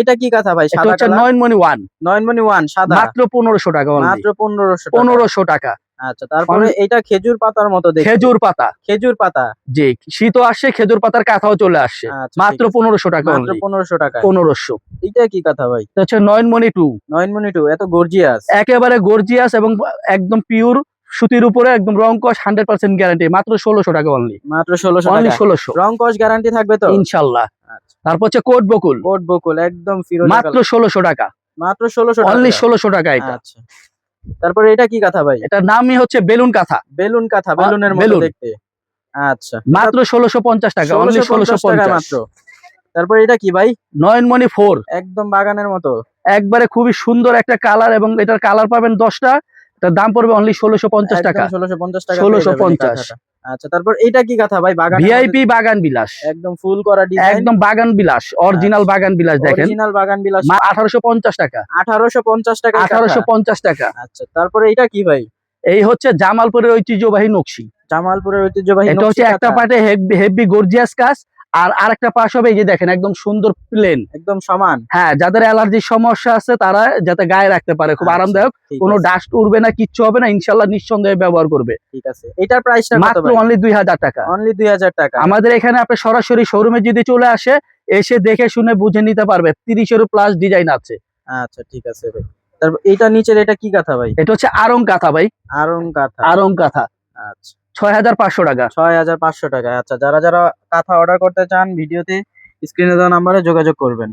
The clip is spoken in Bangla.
এটা কি কথা ভাই? এটা সাদা হচ্ছে কালার। নয়নমণি ওয়ান, নয়নমণি ওয়ান সাদা, মাত্র 1500 টাকা only। মাত্র 1500 টাকা। 1500 টাকা। আচ্ছা, তারপরে এটা খেজুর পাতার মতো দেখতে। খেজুর পাতা, খেজুর পাতা। জি, শীতও আসছে, খেজুর পাতার কাঁথাও চলে আসছে, আচ্ছা, মাত্র ঠিক আছে। 1500 টাকা মাত্র only। 1500 টাকায়। 1500। এটা কি কথা ভাই? এটা হচ্ছে নয়নমণি টু, নয়নমণি টু এত গর্জিয়াস। একেবারে গর্জিয়াস এবং একদম পিওর সুতির উপরে, একদম রং কস 100% গ্যারান্টি, মাত্র 1600 টাকা only। মাত্র 1600 only টাকা। 1600, রং কস গ্যারান্টি থাকবে তো? ইনশাআল্লাহ। আচ্ছা। তারপর হচ্ছে কোট বকুল, কোট বকুল একদম ফিরোজা মাত্র কালার। 1600 টাকা, মাত্র 1600 only টাকা। 1600 টাকা এটা। আচ্ছা। তারপরে এটা কি কথা ভাই? এটার নামই হচ্ছে বেলুন কাঁথা, বেলুন কাঁথা, বেলুনের মতো বেলুন। দেখতে। আচ্ছা। মাত্র 1650 টাকা, only 1650 টাকা 1650। মাত্র। তারপর এটা কি ভাই? নয়নমণি 4, একদম বাগানের মতো। একবারে খুবই সুন্দর একটা কালার, এবং এটার কালার পাবেন 10টা, এটার দাম পড়বে অনলি 1650 টাকা। একদম 1650 টাকা পেয়ে যাবেন এই 1650। কাঁথাটা। আচ্ছা, তারপর এটা কি কাঁথা ভাই? বাগানের মধ্যে ভিআইপি বাগান বিলাস, একদম ফুল করা ডিজাইন। একদম বাগান বিলাস, অরিজিনাল আচ্ছা। বাগান বিলাস দেখেন, অরিজিনাল বাগান বিলাস। 1850 টাকা, 1850 টাকায় কাঁথা। 1850 টাকা। আচ্ছা, তারপরে এটা কি ভাই? এই হচ্ছে জামালপুরের ঐতিহ্যবাহী নকশি। জামালপুরের ঐতিহ্যবাহী এটা নকশি হচ্ছে একটা কাঁথা। পাটে হেভি গর্জিয়াস কাজ, আর আরেকটা পাশ হবে এই যে দেখেন একদম সুন্দর প্লেন। একদম সমান। হ্যাঁ, যাদের অ্যালার্জির সমস্যা আছে তারা যাতে গায়ে রাখতে পারে, খুব আচ্ছা, আরামদায়ক, ঠিক কোনো আছে। ডাস্ট উড়বে না, কিচ্ছু হবে না, ইনশাআল্লাহ নিঃসন্দেহে ব্যবহার করবে। ঠিক আছে। এটার প্রাইসটা কত মাত্র ভাই? অনলি 2000 টাকা। অনলি 2000 টাকা। আমাদের এখানে আপনি সরাসরি শোরুমে যদি চলে আসে, এসে দেখে শুনে বুঝে নিতে পারবে, 30-এরও প্লাস ডিজাইন আছে। আচ্ছা, ঠিক আছে ভাই। তারপর এটা নিচের এটা কি কাঁথা ভাই? এটা হচ্ছে আরং কাঁথা ভাই, আড়ং কাঁথা। আরং কাঁথা, আচ্ছা। 6500 টাকা। 6500 টাকা। আচ্ছা, যারা কাঁথা অর্ডার করতে চান ভিডিওতে স্ক্রিনে দেওয়া নাম্বারে যোগাযোগ করবেন।